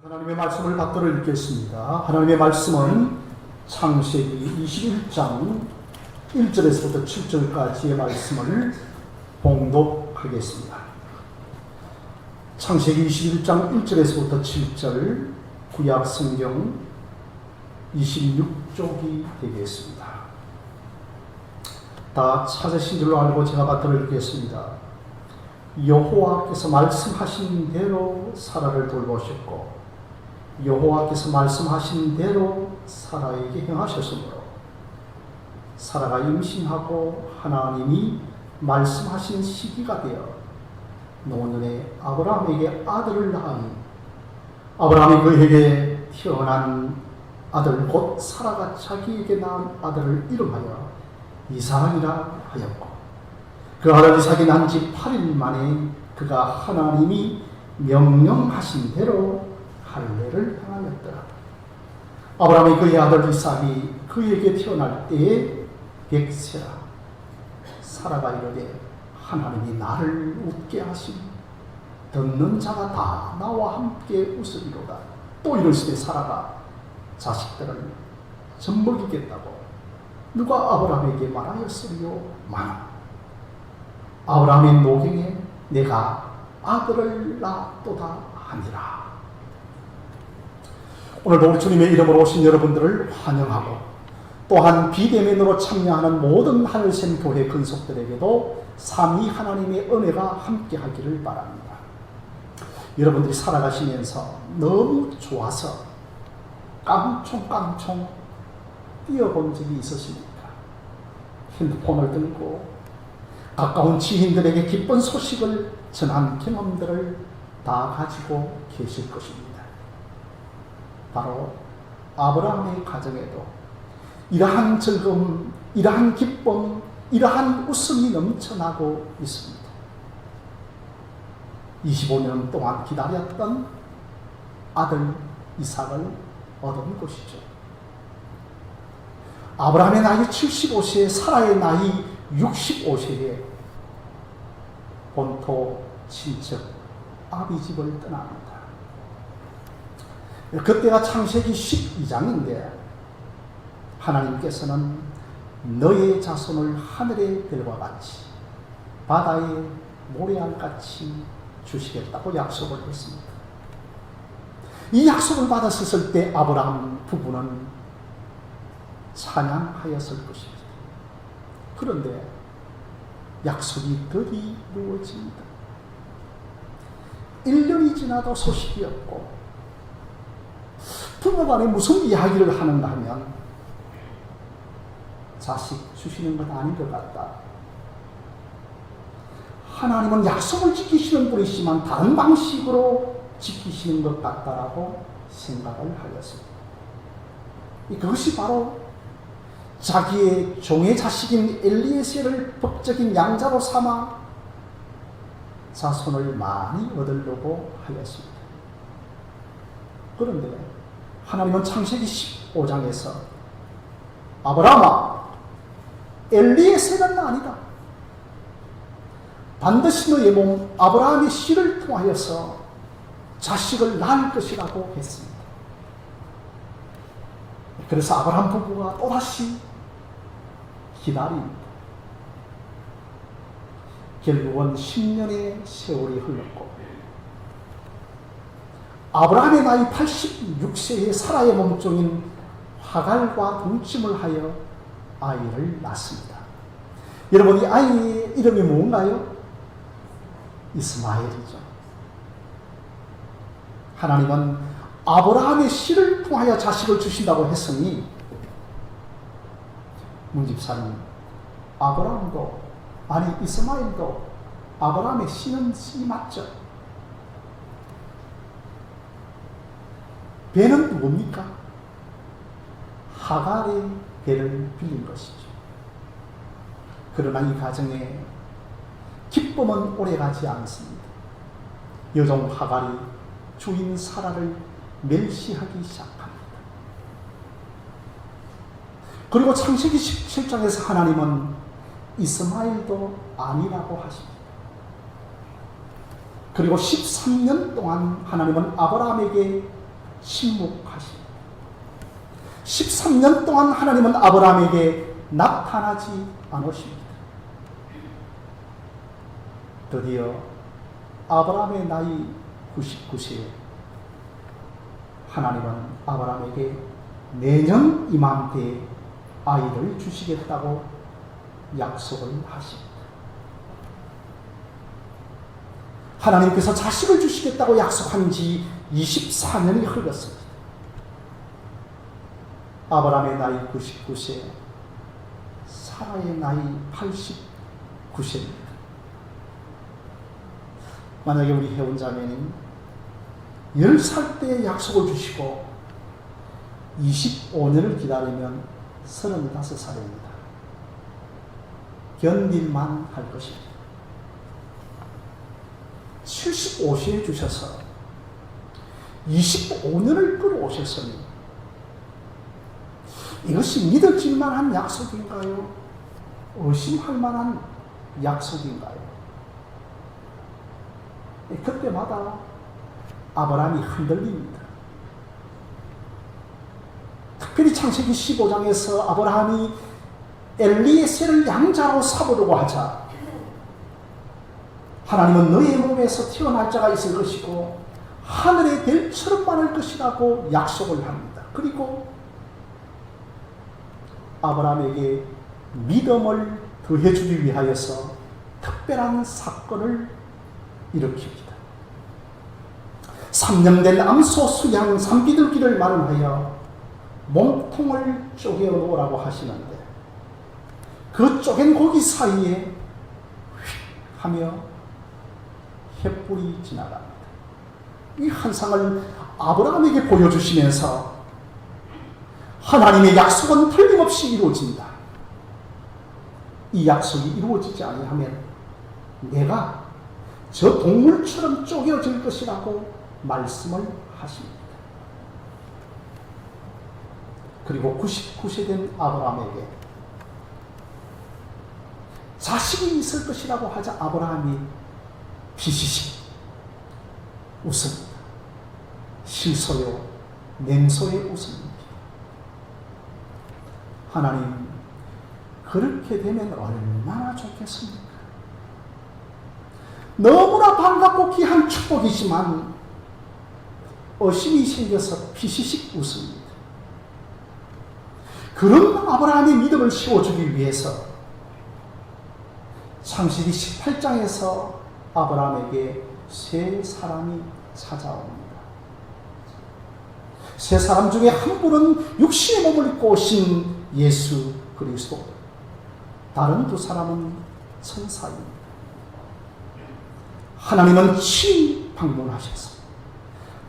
하나님의 말씀을 받들어 읽겠습니다. 하나님의 말씀은 창세기 21장 1절에서부터 7절까지의 말씀을 봉독하겠습니다. 창세기 21장 1절에서부터 7절, 구약 성경 26쪽이 되겠습니다. 다 찾으신 줄로 알고 제가 받들어 읽겠습니다. 여호와께서 말씀하신 대로 사라를 돌보셨고 여호와께서 말씀하신 대로 사라에게 행하셨으므로 사라가 임신하고 하나님이 말씀하신 시기가 되어 노년에 아브라함에게 아들을 낳으니 아브라함이 그에게 태어난 아들 곧 사라가 자기에게 낳은 아들을 이름하여 이삭이라 하였고 그 아들 이삭이 난 지 8일 만에 그가 하나님이 명령하신 대로 할례를 행하였더라. 아브라함이 그의 아들 이삭이 그에게 태어날 때에 100세라. 사라가 이르되 하나님이 나를 웃게 하시니 듣는 자가 다 나와 함께 웃으리로다. 또 이르시되 사라가 자식들을 젖먹이겠다고 누가 아브라함에게 말하였으리요? 마나 아브라함의 노경에 내가 아들을 낳았도다 하니라. 오늘도 우리 주님의 이름으로 오신 여러분들을 환영하고 또한 비대면으로 참여하는 모든 하늘샘 교회 근속들에게도 삼위 하나님의 은혜가 함께하기를 바랍니다. 여러분들이 살아가시면서 너무 좋아서 깡총깡총 뛰어본 적이 있으십니까? 핸드폰을 들고 가까운 지인들에게 기쁜 소식을 전한 경험들을 다 가지고 계실 것입니다. 바로 아브라함의 가정에도 이러한 즐거움, 이러한 기쁨, 이러한 웃음이 넘쳐나고 있습니다. 25년 동안 기다렸던 아들 이삭을 얻은 것이죠. 아브라함의 나이 75세에 사라의 나이 65세에 본토 친척 아비집을 떠납니다. 그때가 창세기 12장인데 하나님께서는 너의 자손을 하늘의 별과 같이 바다의 모래알같이 주시겠다고 약속을 했습니다. 이 약속을 받았을 때 아브라함 부부는 찬양하였을 것입니다. 그런데 약속이 덜이 이루어집니다. 1년이 지나도 소식이 없고 부부 간에 무슨 이야기를 하는가 하면 자식 주시는 건 아닌 것 같다. 하나님은 약속을 지키시는 분이시지만 다른 방식으로 지키시는 것 같다라고 생각을 하였습니다. 그것이 바로 자기의 종의 자식인 엘리에셀을 법적인 양자로 삼아 자손을 많이 얻으려고 하였습니다. 그런데 하나님은 창세기 15장에서 아브라함아, 엘리에셀은 아니다. 반드시 너의 몸 아브라함의 씨를 통하여서 자식을 낳을 것이라고 했습니다. 그래서 아브라함 부부가 또다시 기다립니다. 결국은 10년의 세월이 흘렀고 아브라함의 나이 86세의 사라의 몸종인 하갈과 동침을 하여 아이를 낳습니다. 여러분, 이 아이의 이름이 뭔가요? 이스마엘이죠. 하나님은 아브라함의 씨를 통하여 자식을 주신다고 했으니 문집사님, 아브라함도 아니 이스마엘도 아브라함의 씨는 씨 맞죠? 배는 누굽니까? 하갈의 배를 빌린 것이죠. 그러나 이 가정에 기쁨은 오래가지 않습니다. 여종 하갈이 주인 사라를 멸시하기 시작합니다. 그리고 창세기 17장에서 하나님은 이스마엘도 아니라고 하십니다. 그리고 13년 동안 하나님은 아브라함에게 침묵하십니다. 13년 동안 하나님은 아브라함에게 나타나지 않으십니다. 드디어 아브라함의 나이 99세에 하나님은 아브라함에게 내년 이맘때에 아이를 주시겠다고 약속을 하십니다. 하나님께서 자식을 주시겠다고 약속한 지 24년이 흘렀습니다. 아브라함의 나이 99세, 사라의 나이 89세입니다. 만약에 우리 해운자매님 10살 때 약속을 주시고 25년을 기다리면 35살입니다. 견딜만 할 것입니다. 75세에 주셔서 25년을 끌어오셨으니 이것이 믿어질 만한 약속인가요? 의심할 만한 약속인가요? 그때마다 아브라함이 흔들립니다. 특별히 창세기 15장에서 아브라함이 엘리에셀을 양자로 삼으려고 하자 하나님은 너의 몸에서 태어날 자가 있을 것이고 하늘의 별처럼 많을 것이라고 약속을 합니다. 그리고 아브라함에게 믿음을 더해주기 위하여서 특별한 사건을 일으킵니다. 3년 된 암소 수양 산비둘기를 마련하여 몸통을 쪼개어 놓으라고 하시는데 그 쪼갠 고기 사이에 휙 하며 햇불이 지나갑니다. 이 환상을 아브라함에게 보여주시면서 하나님의 약속은 틀림없이 이루어진다. 이 약속이 이루어지지 아니하면 내가 저 동물처럼 쪼개어질 것이라고 말씀을 하십니다. 그리고 99세 된 아브라함에게 자식이 있을 것이라고 하자 아브라함이 비시시 웃습니다. 실소요 냉소의 웃음입니다. 하나님, 그렇게 되면 얼마나 좋겠습니까? 너무나 반갑고 귀한 축복이지만 의심이 생겨서 피시식 웃습니다. 그런 아브라함의 믿음을 세워주기 위해서 창세기 18장에서 아브라함에게 세 사람이 찾아옵니다. 세 사람 중에 한 분은 육신의 몸을 입고 오신 예수 그리스도, 다른 두 사람은 천사입니다. 하나님은 친히 방문하셔서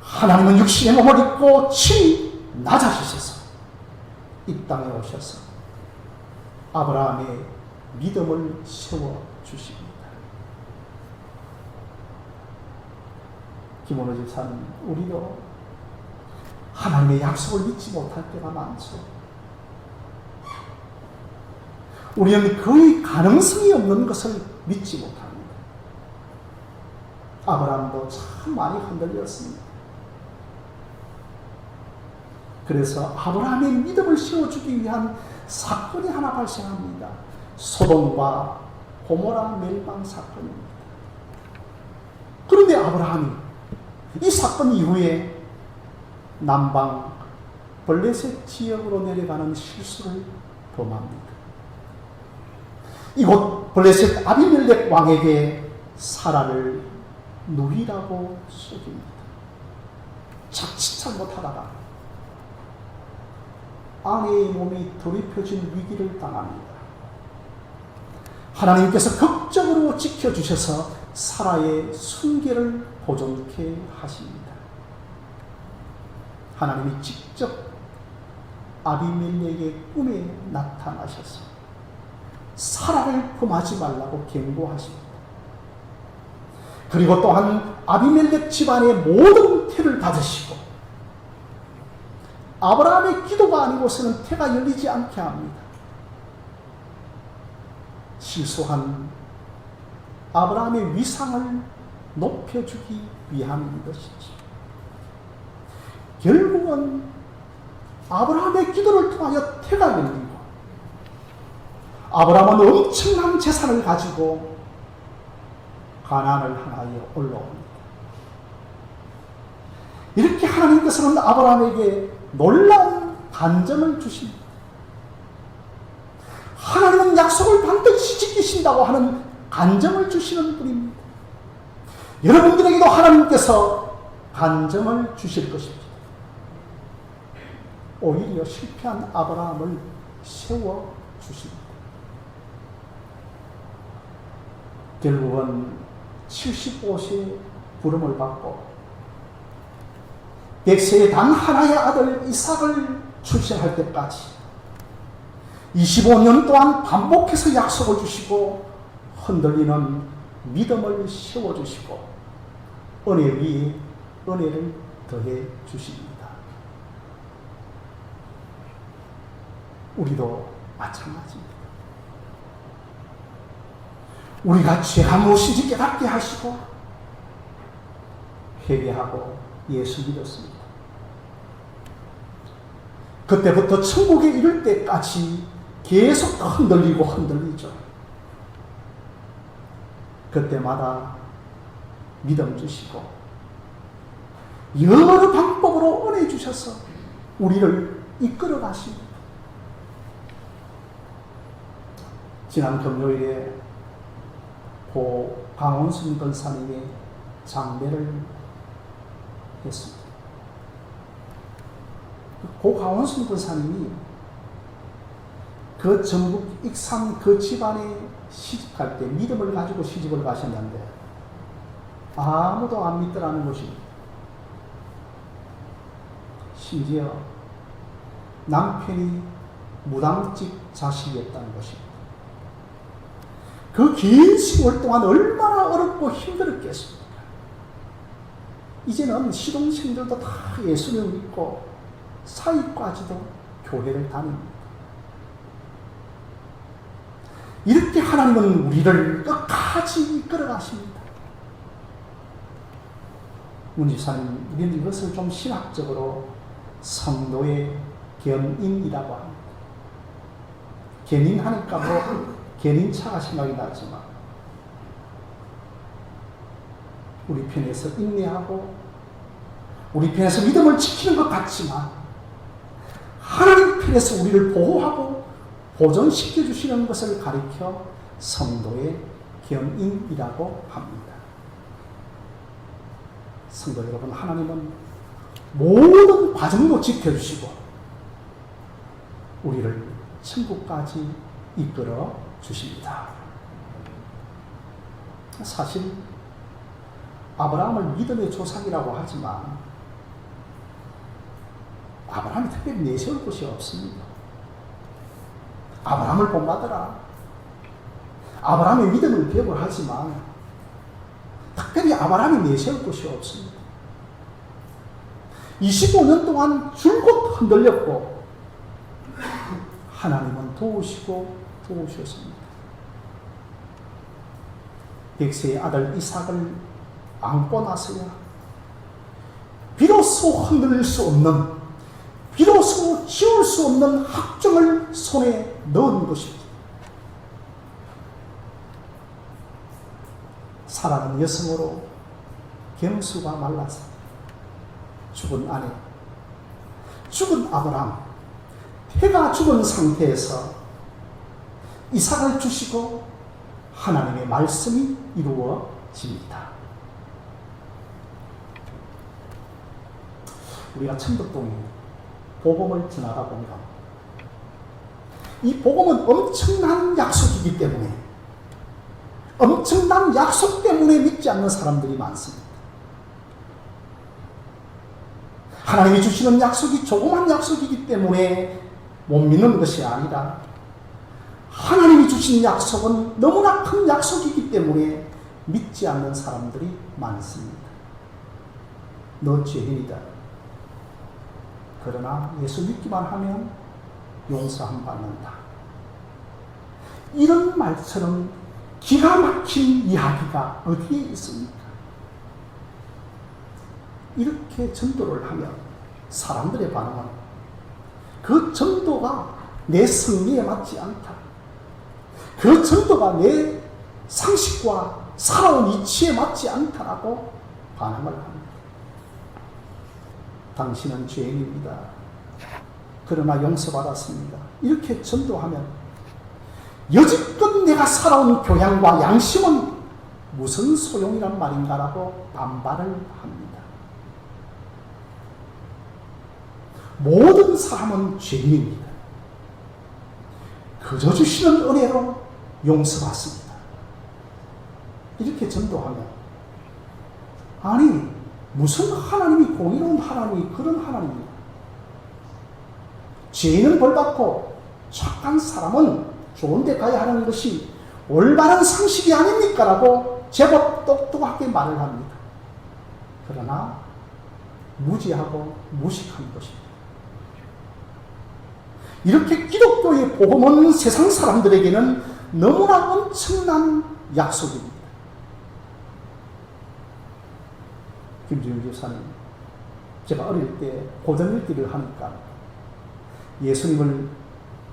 하나님은 육신의 몸을 입고 친히 낮아지셔서 이 땅에 오셔서 아브라함의 믿음을 세워주십니다. 김원호 집사님, 우리도 하나님의 약속을 믿지 못할 때가 많죠. 우리는 거의 가능성이 없는 것을 믿지 못합니다. 아브라함도 참 많이 흔들렸습니다. 그래서 아브라함의 믿음을 세워주기 위한 사건이 하나 발생합니다. 소돔과 고모라 멸망 사건입니다. 그런데 아브라함이 이 사건 이후에 남방 블레셋 지역으로 내려가는 실수를 범합니다. 이곳 블레셋 아비멜렉 왕에게 사라를 누이라고 속입니다. 자칫 잘못하다가 아내의 몸이 더럽혀진 위기를 당합니다. 하나님께서 극적으로 지켜주셔서 사라의 순계를 보존케 하십니다. 하나님이 직접 아비멜렉의 꿈에 나타나셔서 사라를 범하지 말라고 경고하십니다. 그리고 또한 아비멜렉 집안의 모든 태를 닫으시고 아브라함의 기도가 아니고서는 태가 열리지 않게 합니다. 실수한 아브라함의 위상을 높여주기 위함인 것이지. 결국은 아브라함의 기도를 통하여 태가 열리고 아브라함은 엄청난 재산을 가지고 가나안을 향하여 올라옵니다. 이렇게 하나님께서는 아브라함에게 놀라운 반전을 주십니다. 하나님은 약속을 반드시 지키신다고 하는 간정을 주시는 분입니다. 여러분들에게도 하나님께서 간정을 주실 것입니다. 오히려 실패한 아브라함을 세워주십니다. 결국은 75세의 부름을 받고 100세의 단 하나의 아들 이삭을 출생할 때까지 25년 동안 반복해서 약속을 주시고 흔들리는 믿음을 세워주시고 은혜 위에 은혜를 더해 주십니다. 우리도 마찬가지입니다. 우리가 죄가 무엇인지 깨닫게 하시고 회개하고 예수 믿었습니다. 그때부터 천국에 이를 때까지 계속 흔들리고 흔들리죠. 그때마다 믿음 주시고 여러 방법으로 은혜 주셔서 우리를 이끌어 가십니다. 지난 금요일에 고 강원순 권사님의 장례를 했습니다. 고 강원순 권사님이 그 전북 익산 그 집안에 시집갈 때 믿음을 가지고 시집을 가셨는데 아무도 안 믿더라는 것입니다. 심지어 남편이 무당집 자식이었다는 것입니다. 그 긴 세월 동안 얼마나 어렵고 힘들었겠습니까? 이제는 시동생들도 다 예수를 믿고 사이까지도 교회를 다닙니다. 이렇게 하나님은 우리를 끝까지 이끌어 가십니다. 문 집사님, 우리는 이것을 좀 신학적으로 성도의 견인이라고 합니다. 견인하니까 뭐 견인차가 생각이 나지만 우리 편에서 인내하고 우리 편에서 믿음을 지키는 것 같지만 하나님 편에서 우리를 보호하고 보존시켜 주시는 것을 가리켜 성도의 견인이라고 합니다. 성도 여러분, 하나님은 모든 과정도 지켜주시고 우리를 천국까지 이끌어 주십니다. 사실 아브라함을 믿음의 조상이라고 하지만 아브라함이 특별히 내세울 것이 없습니다. 아브라함을 본받으라. 아브라함의 믿음을 배우려 하지만 특별히 아브라함이 내세울 것이 없습니다. 25년 동안 줄곧 흔들렸고 하나님은 도우셨습니다. 100세의 아들 이삭을 안고 나서야 비로소 흔들릴 수 없는, 비로소 지울 수 없는 학종을 손에 넣은 것입니다. 사랑하는 여성으로 경수가 말라서 죽은 아내, 죽은 아브라함, 해가 죽은 상태에서 이삭을 주시고 하나님의 말씀이 이루어집니다. 우리가 천덕동에 복음을 전하다 보면 이 복음은 엄청난 약속이기 때문에, 엄청난 약속 때문에 믿지 않는 사람들이 많습니다. 하나님이 주시는 약속이 조그만 약속이기 때문에 못 믿는 것이 아니라 하나님이 주신 약속은 너무나 큰 약속이기 때문에 믿지 않는 사람들이 많습니다. 너 죄인이다. 그러나 예수 믿기만 하면 용서함 받는다. 이런 말처럼 기가 막힌 이야기가 어디에 있습니까? 이렇게 전도를 하면 사람들의 반응은 그 정도가 내 성리에 맞지 않다. 그 정도가 내 상식과 살아온 이치에 맞지 않다라고 반응을 합니다. 당신은 죄인입니다. 그러나 용서받았습니다. 이렇게 전도하면 여지껏 내가 살아온 교양과 양심은 무슨 소용이란 말인가라고 반발을 합니다. 모든 사람은 죄인입니다. 그저 주시는 은혜로 용서받습니다. 이렇게 전도하면 아니 무슨 하나님이 공의로운 하나님이 그런 하나님입니다. 죄인은 벌받고 착한 사람은 좋은 데 가야 하는 것이 올바른 상식이 아닙니까? 라고 제법 똑똑하게 말을 합니다. 그러나 무지하고 무식한 것입니다. 이렇게 기독교의 복음은 세상 사람들에게는 너무나 엄청난 약속입니다. 김준일 교사님, 제가 어릴 때 고전읽기를 하니까 예수님을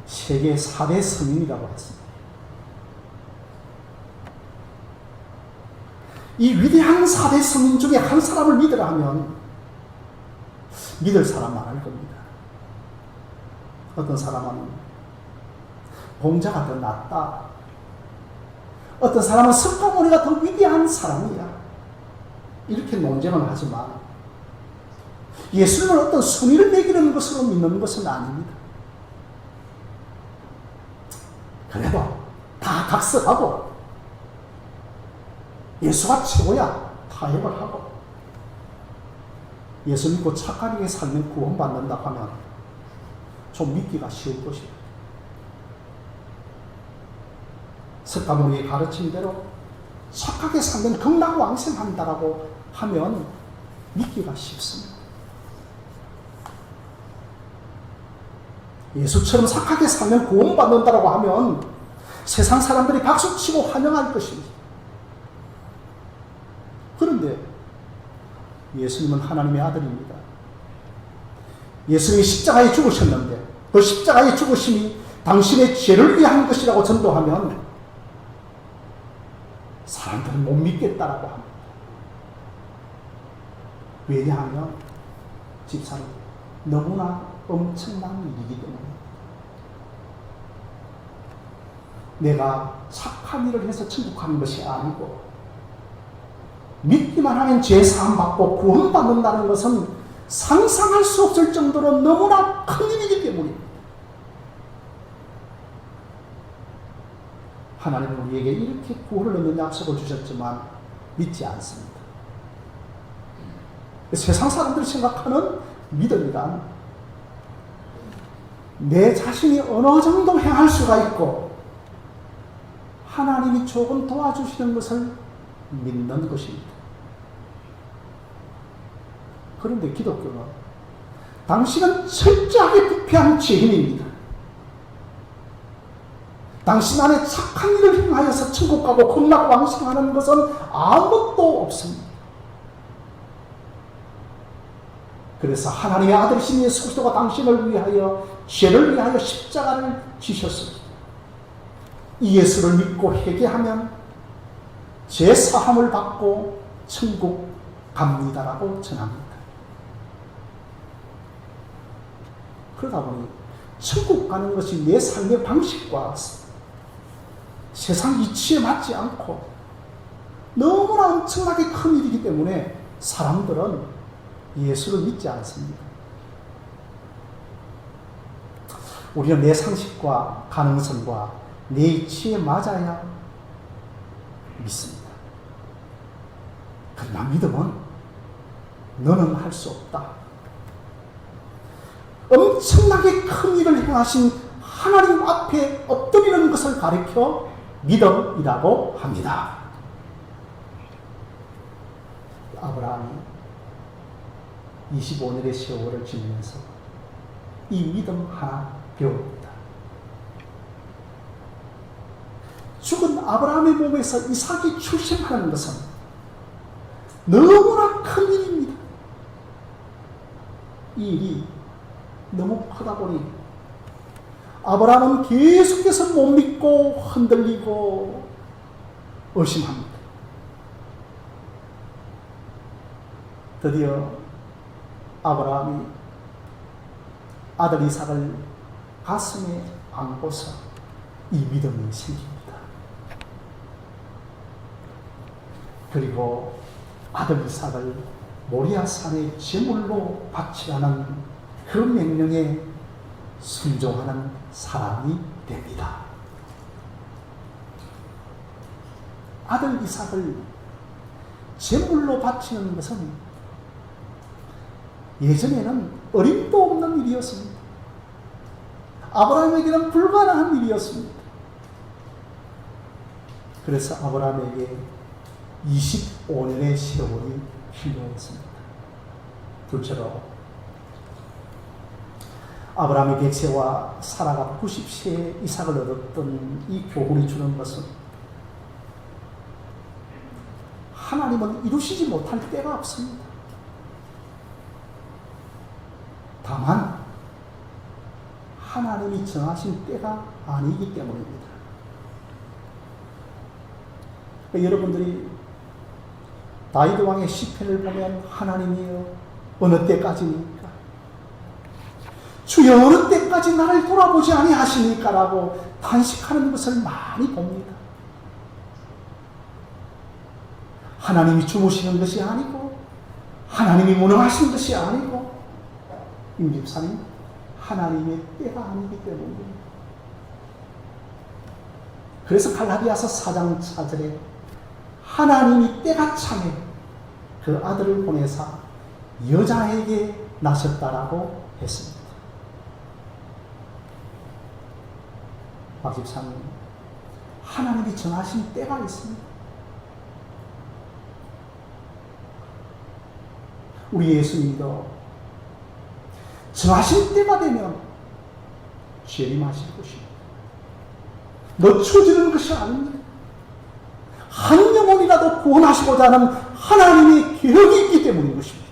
세계 4대 성인이라고 했습니다. 이 위대한 4대 성인 중에 한 사람을 믿으라 하면 믿을 사람 많을 겁니다. 어떤 사람은 공자가 더 낫다. 어떤 사람은 석가모니가 더 위대한 사람이야. 이렇게 논쟁을 하지만 예수님을 어떤 순위를 매기는 것으로 믿는 것은 아닙니다. 그래도 다 각설하고 예수가 최고야 타협을 하고 예수 믿고 착하게 살면 구원받는다 하면 좀 믿기가 쉬울 것입니다. 석가모니의 가르침대로 착하게 살면 극락왕생한다라고 하면 믿기가 쉽습니다. 예수처럼 착하게 살면 구원받는다라고 하면 세상 사람들이 박수치고 환영할 것입니다. 그런데 예수님은 하나님의 아들입니다. 예수님이 십자가에 죽으셨는데 그 십자가의 죽으심이 당신의 죄를 위한 것이라고 전도하면 사람들은 못 믿겠다라고 합니다. 왜냐하면 집사님 너무나 엄청난 일이기 때문에 내가 착한 일을 해서 천국 가는 것이 아니고 믿기만 하면 죄 사함 받고 구원받는다는 것은 상상할 수 없을 정도로 너무나 큰 일이기 때문입니다. 하나님은 우리에게 이렇게 구원을 얻는 약속을 주셨지만 믿지 않습니다. 세상 사람들이 생각하는 믿음이란 내 자신이 어느 정도 행할 수가 있고 하나님이 조금 도와주시는 것을 믿는 것입니다. 그런데 기독교는 당신은 철저하게 부패한 죄인입니다. 당신 안에 착한 일을 행하여서 천국 가고 극락왕생하는 것은 아무것도 없습니다. 그래서 하나님의 아들이신 예수 그리스도가 당신을 위하여 죄를 위하여 십자가를 지셨습니다. 이 예수를 믿고 회개하면 죄 사함을 받고 천국 갑니다라고 전합니다. 그러다 보니 천국 가는 것이 내 삶의 방식과 세상 이치에 맞지 않고 너무나 엄청나게 큰 일이기 때문에 사람들은 예수를 믿지 않습니다. 우리는 내 상식과 가능성과 내 이치에 맞아야 믿습니다. 그러나 믿음은 너는 할 수 없다. 엄청나게 큰 일을 행하신 하나님 앞에 엎드리는 것을 가리켜 믿음이라고 합니다. 아브라함이 25년의 세월을 지내면서 이 믿음 하나 배웁니다. 죽은 아브라함의 몸에서 이삭이 출생하는 것은 너무나 큰 일입니다. 이 일이 너무 크다 보니 아브라함은 계속해서 못 믿고 흔들리고 의심합니다. 드디어 아브라함이 아들 이삭을 가슴에 안고서 이 믿음이 생깁니다. 그리고 아들 이삭을 모리아산의 제물로 바치라는 그 명령에 순종하는 사람이 됩니다. 아들 이삭을 제물로 바치는 것은 예전에는 어림도 없는 일이었습니다. 아브라함에게는 불가능한 일이었습니다. 그래서 아브라함에게 25년의 시험이 필요했습니다. 둘째로 아브라함의 객세와 사라가 90세에 이삭을 얻었던 이 교훈이 주는 것은 하나님은 이루시지 못할 때가 없습니다. 다만 하나님이 정하신 때가 아니기 때문입니다. 여러분들이 다윗 왕의 시편을 보면 하나님이여 어느 때까지입니까? 주여 어느 때까지 나를 돌아보지 아니하십니까? 라고 탄식하는 것을 많이 봅니다. 하나님이 주무시는 것이 아니고 하나님이 무능하신 것이 아니고 임 집사님 하나님의 때가 아니기 때문입니다. 그래서 갈라디아서 4장 4절에 하나님이 때가 참에 그 아들을 보내사 여자에게 나셨다라고 했습니다. 박 집사님, 하나님이 정하신 때가 있습니다. 우리 예수님도 정하신 때가 되면 재림하실 것입니다. 늦춰지는 것이 아닙니다. 한 영혼이라도 구원하시고자 하는 하나님의 계획이 있기 때문인 것입니다.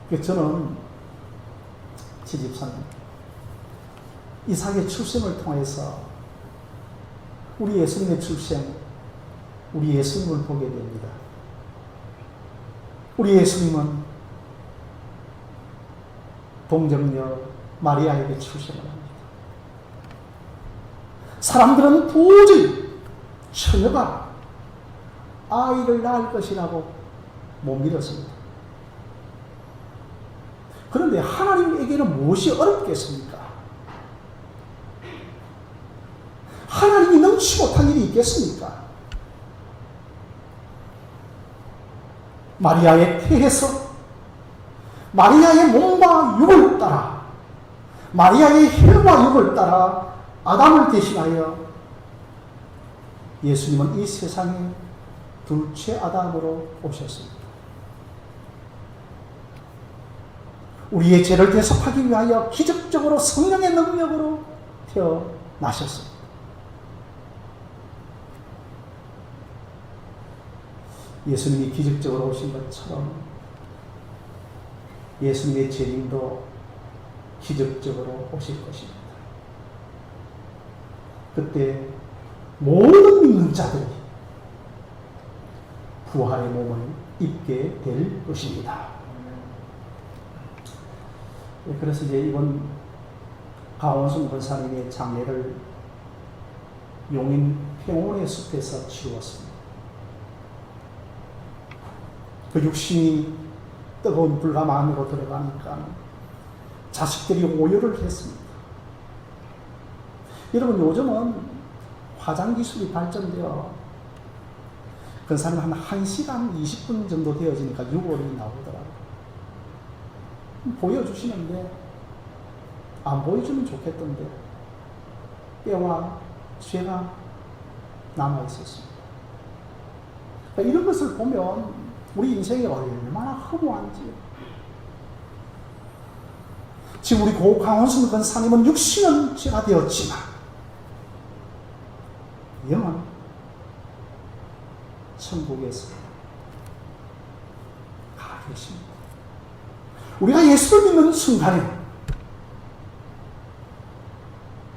그래서 저는 제 집사님 이삭의 출생을 통해서 우리 예수님의 출생, 우리 예수님을 보게 됩니다. 우리 예수님은 동정녀 마리아에게 출생을 합니다. 사람들은 도저히 처녀가 아이를 낳을 것이라고 못 믿었습니다. 그런데 하나님에게는 무엇이 어렵겠습니까? 하나님이 넘치 못한 일이 있겠습니까? 마리아의 태에서 마리아의 몸과 육을 따라 마리아의 혈과 육을 따라 아담을 대신하여 예수님은 이 세상에 둘째 아담으로 오셨습니다. 우리의 죄를 대속하기 위하여 기적적으로 성령의 능력으로 태어나셨습니다. 예수님이 기적적으로 오신 것처럼 예수님의 재림도 기적적으로 오실 것입니다. 그때 모든 믿는 자들이 부활의 몸을 입게 될 것입니다. 그래서 이제 이번 강원순 권사님의 장례를 용인 평온의 숲에서 치루었습니다. 그 육신이 뜨거운 불감 안으로 들어가니까 자식들이 오열을 했습니다. 여러분 요즘은 화장 기술이 발전되어 권사님 한 1시간 20분 정도 되어지니까 6월이 나오더라고요. 보여주시는데 안 보여주면 좋겠던데 뼈와 쇠가 남아있었습니다. 그러니까 이런 것을 보면 우리 인생이 얼마나 허무한지. 지금 우리 강원순 권사님은 육신은 죄가 되었지만 영은 천국에서 가 계십니다. 우리가 예수를 믿는 순간에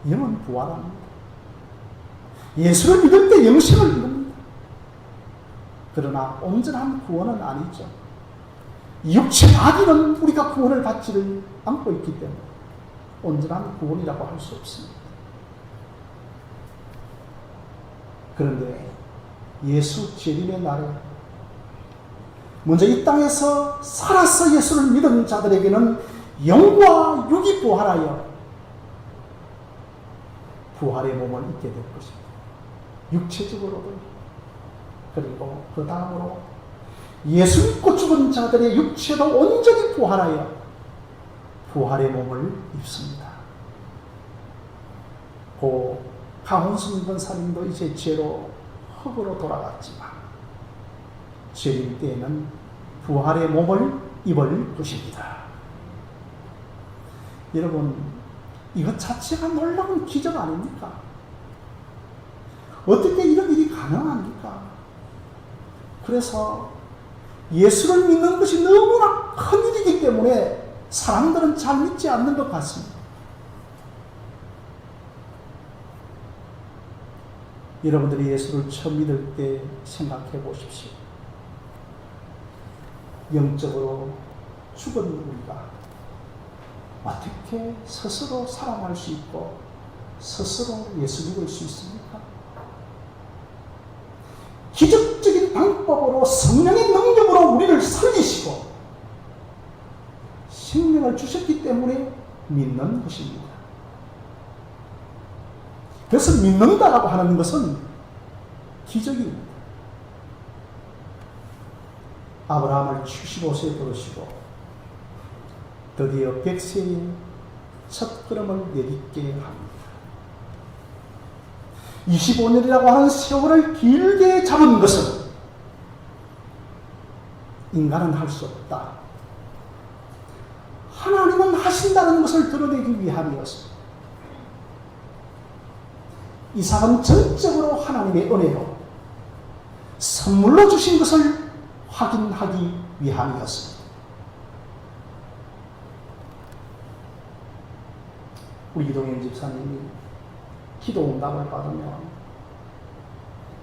영은 부활합니다. 예수를 믿을 때 영생을 믿습니다. 그러나 온전한 구원은 아니죠. 육체 마귀는 우리가 구원을 받지를 않고 있기 때문에 온전한 구원이라고 할 수 없습니다. 그런데 예수 재림의 날에 먼저 이 땅에서 살아서 예수를 믿은 자들에게는 영과 육이 부활하여 부활의 몸을 입게 될 것입니다. 육체적으로도. 그리고 그 다음으로 예수 믿고 죽은 자들의 육체도 온전히 부활하여 부활의 몸을 입습니다. 고 강원순 권사님도 이제 죄로 흙으로 돌아갔지만 재림 때에는 부활의 몸을 입을 것입니다. 여러분, 이것 자체가 놀라운 기적 아닙니까? 어떻게 이런 일이 가능합니까? 그래서 예수를 믿는 것이 너무나 큰 일이기 때문에 사람들은 잘 믿지 않는 것 같습니다. 여러분들이 예수를 처음 믿을 때 생각해 보십시오. 영적으로 죽은 우리가 어떻게 스스로 살아날 수 있고 스스로 예수 믿을 수 있습니까? 기적적인 방법으로 성령의 능력으로 우리를 살리시고 생명을 주셨기 때문에 믿는 것입니다. 그래서 믿는다라고 하는 것은 기적입니다. 아브라함을 75세에 부르시고 드디어 100세에 첫 걸음을 내딛게 합니다. 25년이라고 하는 세월을 길게 잡은 것은 인간은 할 수 없다. 하나님은 하신다는 것을 드러내기 위함이었습니다. 이삭은 전적으로 하나님의 은혜로 선물로 주신 것을 확인하기 위함이었습니다. 우리 이동현 집사님이 기도응답을 받으면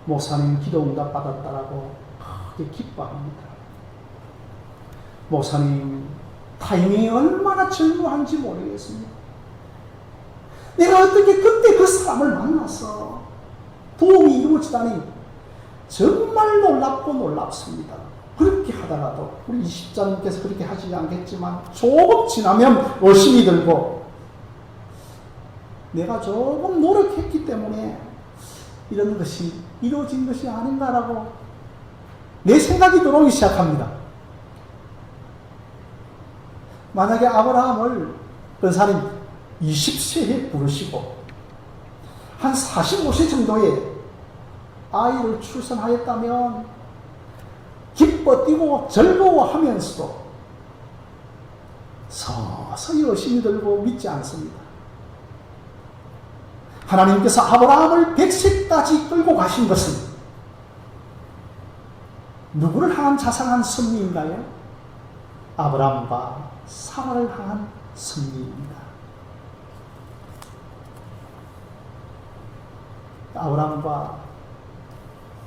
목사님 기도응답 받았다라고 크게 기뻐합니다. 목사님 타이밍이 얼마나 절묘한지 모르겠습니다. 내가 어떻게 그때 그 사람을 만나서 도움이 이루어지다니 정말 놀랍고 놀랍습니다. 그렇게 하다가도 우리 20자님께서 그렇게 하시지 않겠지만 조금 지나면 의심이 들고 내가 조금 노력했기 때문에 이런 것이 이루어진 것이 아닌가라고 내 생각이 들어오기 시작합니다. 만약에 아브라함을 권사님 20세에 부르시고 한 45세 정도에 아이를 출산하였다면 기뻐 뛰고 즐거워하면서도 서서히 의심이 들고 믿지 않습니다. 하나님께서 아브라함을 100세까지 끌고 가신 것은 누구를 향한 자상한 섭리인가요? 아브라함과 사라를 향한 섭리입니다. 아브라함과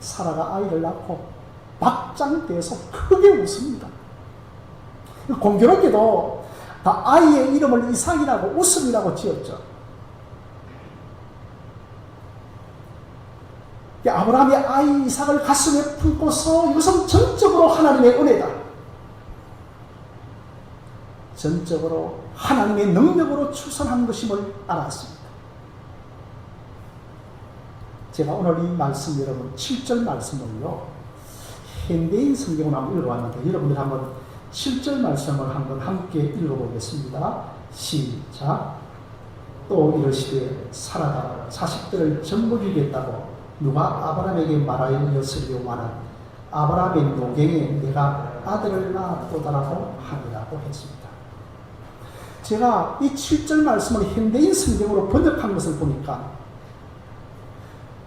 사라가 아이를 낳고 박장대서 크게 웃습니다. 공교롭게도 아이의 이름을 이삭이라고 웃음이라고 지었죠. 아브라함이 아이 이삭을 가슴에 품고서 이것은 전적으로 하나님의 은혜다. 전적으로 하나님의 능력으로 출산한 것임을 알았습니다. 제가 오늘 이 말씀 여러분 7절 말씀을요 현대인 성경을 한번 읽어봤는데 여러분들 한번 7절 말씀을 한번 함께 읽어보겠습니다. 시작. 또 이르시되 사라가 자식들을 전부 주겠다고 누가 아브라함에게 말하였으려마는 아브라함의 노경에 내가 아들을 낳았도다라고 하니라고 했습니다. 제가 이 7절 말씀을 현대인 성경으로 번역한 것을 보니까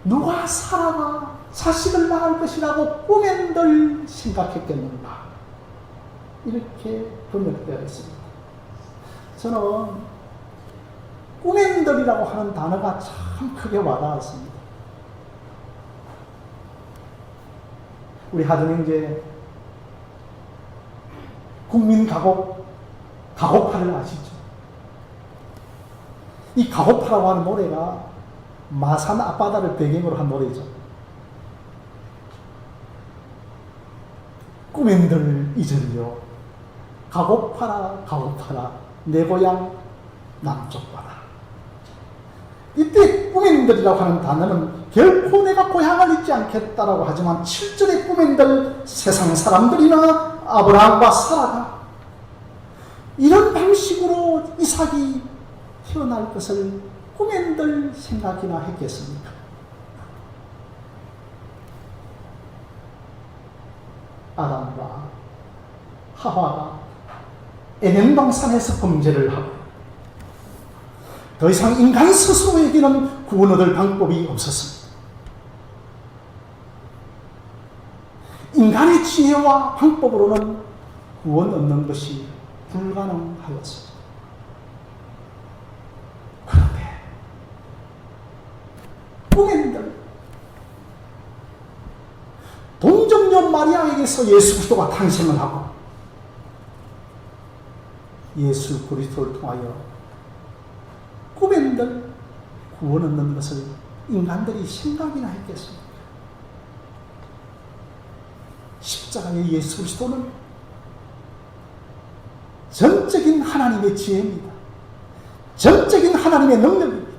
누가 사라가 자식을 낳을 것이라고 꿈엔들 생각했겠는가? 이렇게 번역되어 있습니다. 저는 꿈엔들이라고 하는 단어가 참 크게 와닿았습니다. 우리 하동형제 국민 가곡파를 아시죠? 이 가곡파라고 하는 노래가 마산 앞바다를 배경으로 한 노래죠. 꿈엔들 잊으려 가곡파라 내 고향 남쪽 바다. 이때 꿈엔들이라고 하는 단어는 결코 내가 고향을 잊지 않겠다라고 하지만 7절의 꿈엔들 세상 사람들이나 아브라함과 사라가 이런 방식으로 이삭이 태어날 것을 꿈엔들 생각이나 했겠습니까? 아담과 하와가 에덴 동산에서 범죄를 하고 더 이상 인간 스스로에게는 구원 얻을 방법이 없었습니다. 인간의 지혜와 방법으로는 구원 얻는 것이 불가능하였습니다. 그런데 꿈엔들 동정녀 마리아에게서 예수 그리스도가 탄생을 하고 예수 그리스도를 통하여 꿈엔들 구원 얻는 것을 인간들이 생각이나 했겠습니까? 십자가의 예수 그리스도는 전적인 하나님의 지혜입니다. 전적인 하나님의 능력입니다.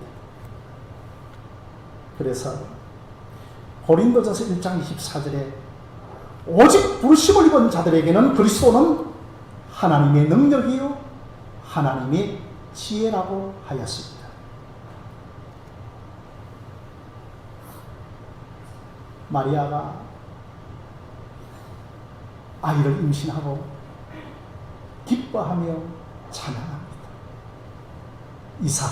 그래서 고린도전서 1장 24절에 오직 부르심을 입은 자들에게는 그리스도는 하나님의 능력이요 하나님의 지혜라고 하였습니다. 마리아가 아이를 임신하고 기뻐하며 찬양합니다. 이삭,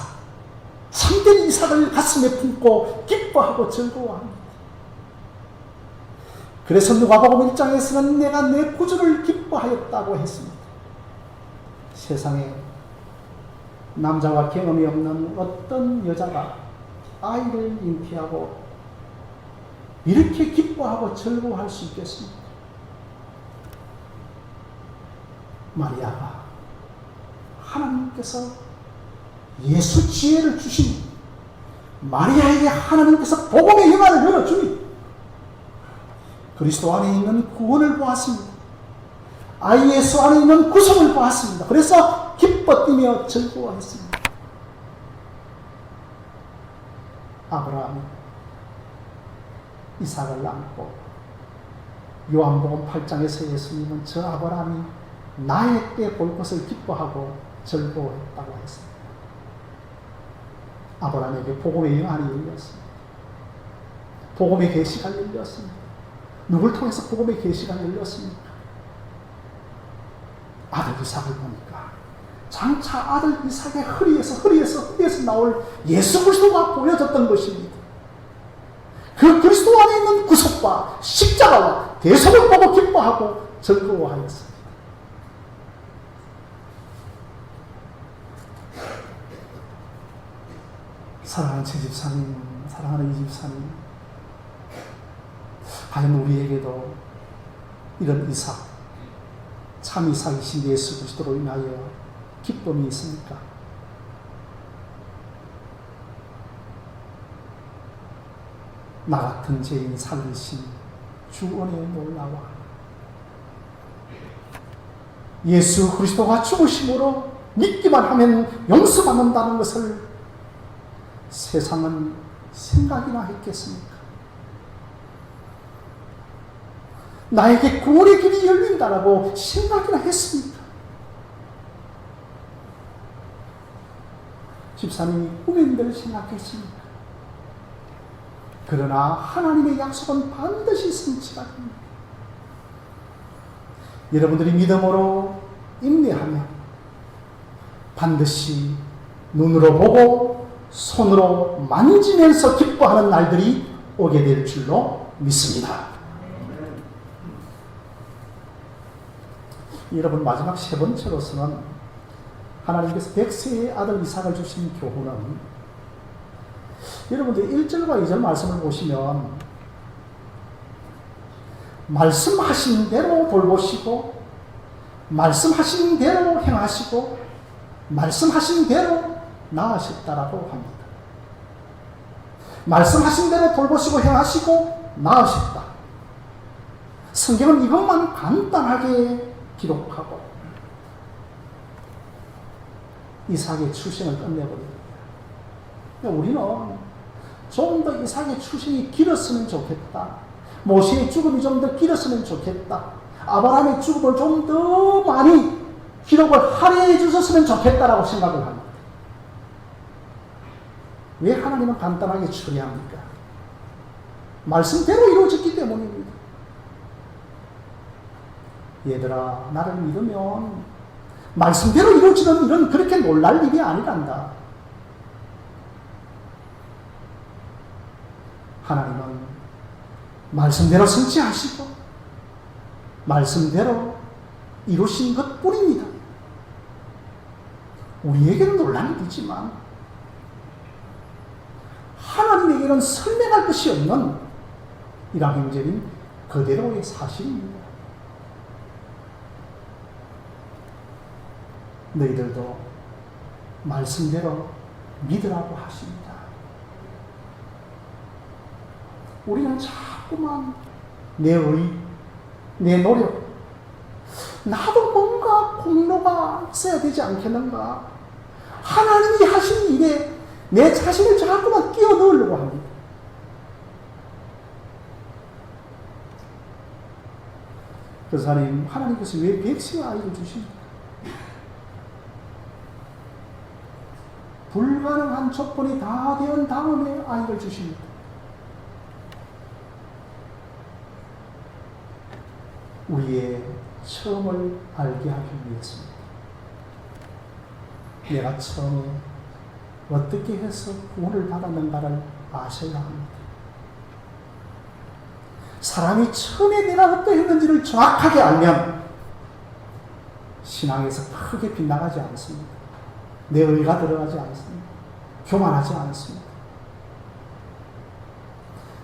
참된 이삭을 가슴에 품고 기뻐하고 즐거워합니다. 그래서 누가복음 1장에서는 내가 내 구주를 기뻐하였다고 했습니다. 세상에 남자와 경험이 없는 어떤 여자가 아이를 잉태하고 이렇게 기뻐하고 즐거워할 수 있겠습니까? 마리아가 하나님께서 예수 지혜를 주신 마리아에게 하나님께서 복음의 영안을 열어주니 그리스도 안에 있는 구원을 보았습니다. 아이 예수 안에 있는 구속을 보았습니다. 그래서 기뻐 뛰며 즐거워했습니다. 아브라함이 이삭을 낳고 요한복음 8장에서 예수님은 저 아브라함이 나의 때 볼 것을 기뻐하고 즐거워했다고 했습니다. 아브라함에게 복음의 영안이 열렸습니다. 복음의 계시가 열렸습니다. 누굴 통해서 복음의 계시가 열렸습니까? 아들 이삭을 보니까 장차 아들 이삭의 허리에서 나올 예수 그리스도가 보여졌던 것입니다. 그 그리스도 안에 있는 구속과 십자가와 대속을 보고 기뻐하고 즐거워하였습니다. 사랑하는 제 집사님, 사랑하는 이 집사님, 과연 우리에게도 이런 이삭, 참 이삭이신 예수 그리스도로 인하여 기쁨이 있습니까? 나 같은 죄인 살리신 주 은혜의 놀라와 예수 그리스도가 죽으심으로 믿기만 하면 용서받는다는 것을 세상은 생각이나 했겠습니까? 나에게 구원의 길이 열린다라고 생각이나 했습니까? 집사님이 꿈인들 생각했습니까? 그러나 하나님의 약속은 반드시 성취가 됩니다. 여러분들이 믿음으로 인내하며 반드시 눈으로 보고 손으로 만지면서 기뻐하는 날들이 오게 될 줄로 믿습니다. 여러분, 마지막 세 번째로서는 하나님께서 백세의 아들 이삭을 주신 교훈은, 여러분들 1절과 2절 말씀을 보시면 말씀하신 대로 돌보시고 말씀하신 대로 행하시고 말씀하신 대로 낳으셨다라고 합니다. 말씀하신 대로 돌보시고 행하시고 낳으셨다. 성경은 이것만 간단하게 기록하고 이삭의 출생을 끝내버립니다. 우리는 좀 더 이삭의 출생이 길었으면 좋겠다. 모세의 죽음이 좀 더 길었으면 좋겠다. 아브라함의 죽음을 좀 더 많이 기록을 할애해 주셨으면 좋겠다라고 생각을 합니다. 왜 하나님은 간단하게 처리합니까? 말씀대로 이루어졌기 때문입니다. 얘들아, 나를 믿으면 말씀대로 이루어지는 일은 그렇게 놀랄 일이 아니란다. 하나님은 말씀대로 성취하시고 말씀대로 이루신 것 뿐입니다. 우리에게는 놀랄 일이지만 하나님에게는 설명할 것이 없는 일항행적인 그대로의 사실입니다. 너희들도 말씀대로 믿으라고 하십니다. 우리는 자꾸만 내 의, 내 노력, 나도 뭔가 공로가 있어야 되지 않겠는가? 하나님이 하신 일에 내 자신을 자꾸만 끼워 넣으려고 합니다. 그래서 하나님께서 왜 백세의 아이를 주십니까? 불가능한 조건이 다 되은 다음에 아이를 주십니다. 우리의 처음을 알게 하기 위해서입니다. 내가 처음에 어떻게 해서 구원을 받았는가를 아셔야 합니다. 사람이 처음에 내가 어떠했는지를 정확하게 알면 신앙에서 크게 빗나가지 않습니다. 내 의가 들어가지 않습니다. 교만하지 않습니다.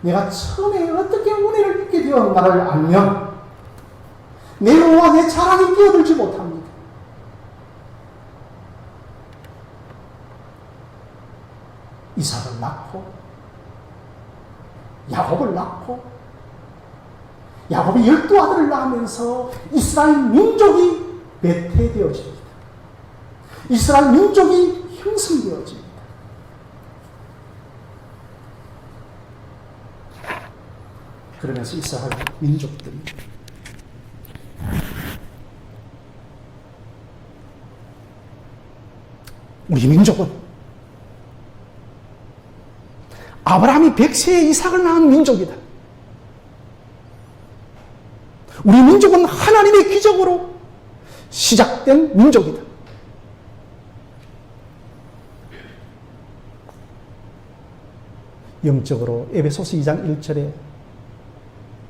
내가 처음에 어떻게 은혜를 입게 되었는가를 알면 내 의와 내 자랑이 끼어들지 못합니다. 이삭을 낳고 야곱을 낳고 야곱이 12아들을 낳으면서 이스라엘 민족이 배태되어집니다. 이스라엘 민족이 형성되어집니다. 그러면서 이스라엘 민족들이 우리 민족은 아브라함이 백세의 이삭을 낳은 민족이다. 우리 민족은 하나님의 기적으로 시작된 민족이다. 영적으로 에베소서 2장 1절에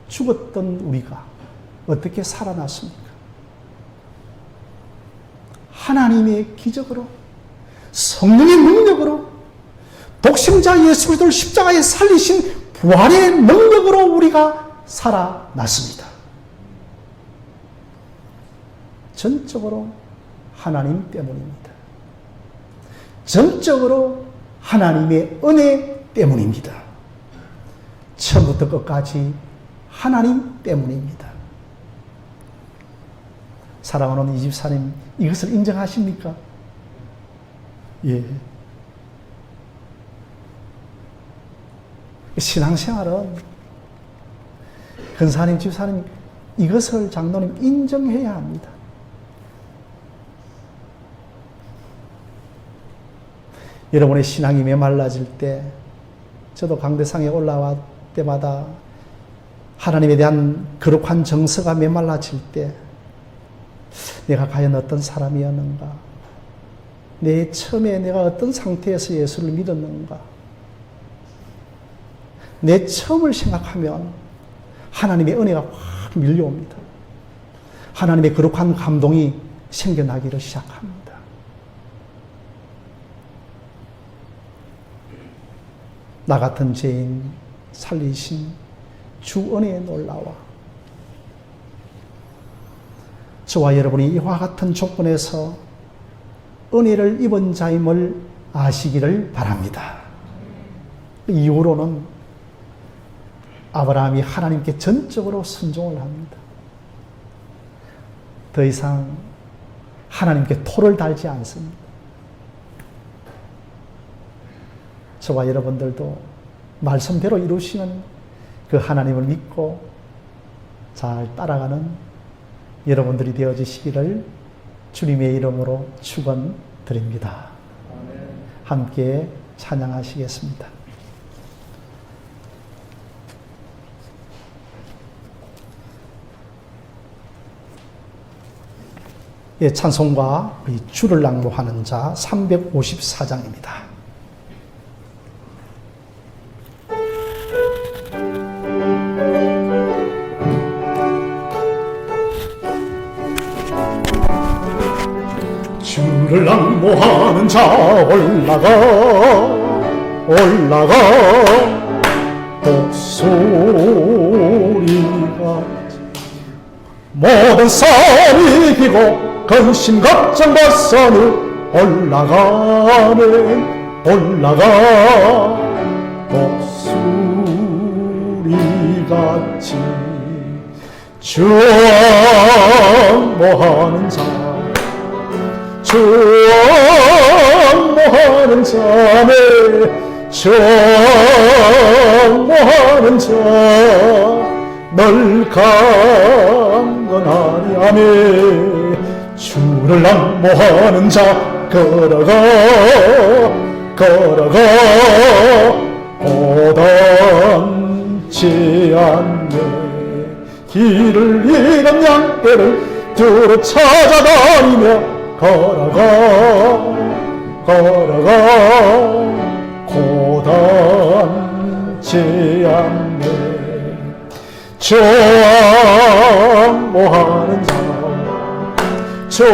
죽었던 우리가 어떻게 살아났습니까? 하나님의 기적으로, 성령의 능력으로, 독생자 예수 그리스도를 십자가에 살리신 부활의 능력으로 우리가 살아났습니다. 전적으로 하나님 때문입니다. 전적으로 하나님의 은혜 때문입니다. 처음부터 끝까지 하나님 때문입니다. 사랑하는 이 집사님, 이것을 인정하십니까? 예. 신앙생활은 근사님, 집사님, 이것을 장로님 인정해야 합니다. 여러분의 신앙이 메말라질 때, 저도 강대상에 올라왔 때마다 하나님에 대한 거룩한 정서가 메말라질 때, 내가 과연 어떤 사람이었는가? 내 처음에 내가 어떤 상태에서 예수를 믿었는가? 내 처음을 생각하면 하나님의 은혜가 확 밀려옵니다. 하나님의 거룩한 감동이 생겨나기를 시작합니다. 나 같은 죄인 살리신 주 은혜에 놀라와 저와 여러분이 이와 같은 조건에서 은혜를 입은 자임을 아시기를 바랍니다. 이후로는 아브라함이 하나님께 전적으로 순종을 합니다. 더 이상 하나님께 토를 달지 않습니다. 저와 여러분들도 말씀대로 이루시는 그 하나님을 믿고 잘 따라가는 여러분들이 되어주시기를 주님의 이름으로 축원드립니다. 함께 찬양하시겠습니다. 예, 찬송가 주를 낭독하는 자 354장입니다. 주를 낭모하는 자 올라가 독소리가 모든 싸움 이기고 근심 걱정 벗어는 올라가는 독수리같이 주목하는 자 주목하는 자네 주목하는 자 널 강건하리 아멘 주를 낭모하는 자 걸어가 고단치 않네 길을 잃은 양떼를 두루 찾아다니며 걸어가 고단치 않네 정모하는 자네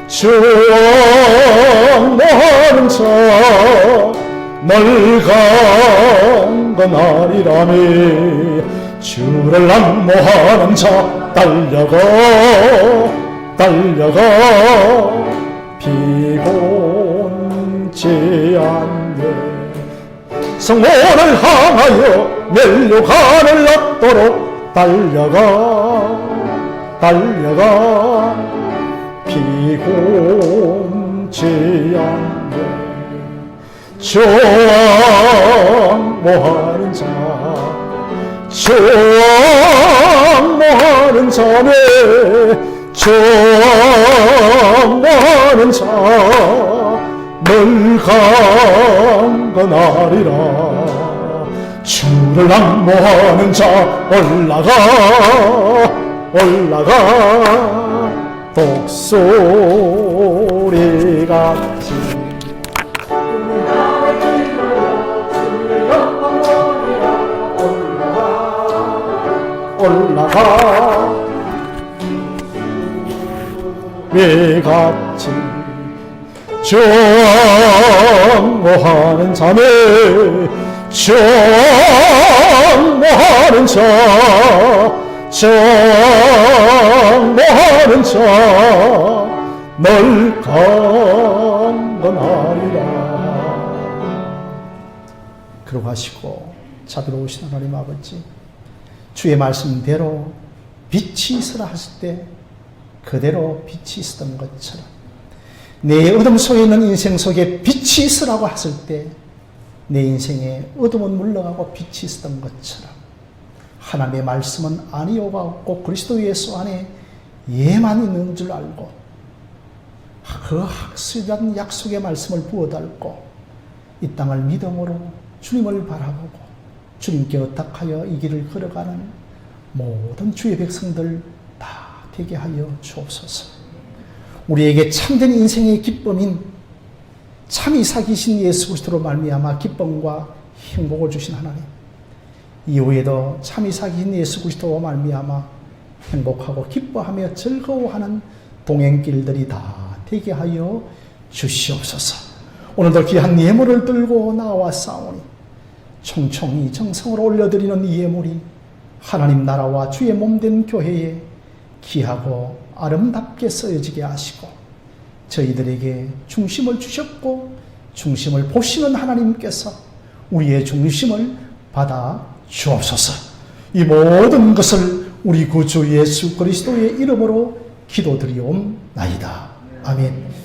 정모하는 자 널 강건하리라며 주를 낭모하는 자 달려가 피곤치 않네 성문을 향하여 멸류관을 얻도록 달려가 피곤치 않네 정모하는 자 정모하는 자네 정모하는 자 널 강건하리라 주를 낭모하는 자 올라가 독소리같이 올라가 외같이 정모하는 자네 정모하는 자 정모하는 자 널 강건하리라 그러고 하시고 자비로우신 하나님 아버지 주의 말씀대로 빛이 있으라 하실 때 그대로 빛이 있었던 것처럼 내 어둠 속에 있는 인생 속에 빛이 있으라고 했을 때 내 인생에 어둠은 물러가고 빛이 있었던 것처럼 하나님의 말씀은 아니오가 없고 그리스도 예수 안에 예만 있는 줄 알고 그 확실한 약속의 말씀을 부어달고 이 땅을 믿음으로 주님을 바라보고 주님께 의탁하여 이 길을 걸어가는 모든 주의 백성들 다 되게 하여 주옵소서. 우리에게 참된 인생의 기쁨인 참이 사기신 예수 그리스도로 말미암아 기쁨과 행복을 주신 하나님, 이후에도 참이 사신 예수 그리스도와 말미암아 행복하고 기뻐하며 즐거워하는 동행길들이 다 되게 하여 주시옵소서. 오늘도 귀한 예물을 들고 나와싸우니 총총히 정성으로 올려드리는 이 예물이 하나님 나라와 주의 몸된 교회에 귀하고 아름답게 쓰여지게 하시고 저희들에게 중심을 주셨고 중심을 보시는 하나님께서 우리의 중심을 받아 주옵소서. 이 모든 것을 우리 구주 예수 그리스도의 이름으로 기도드리옵나이다. 아멘.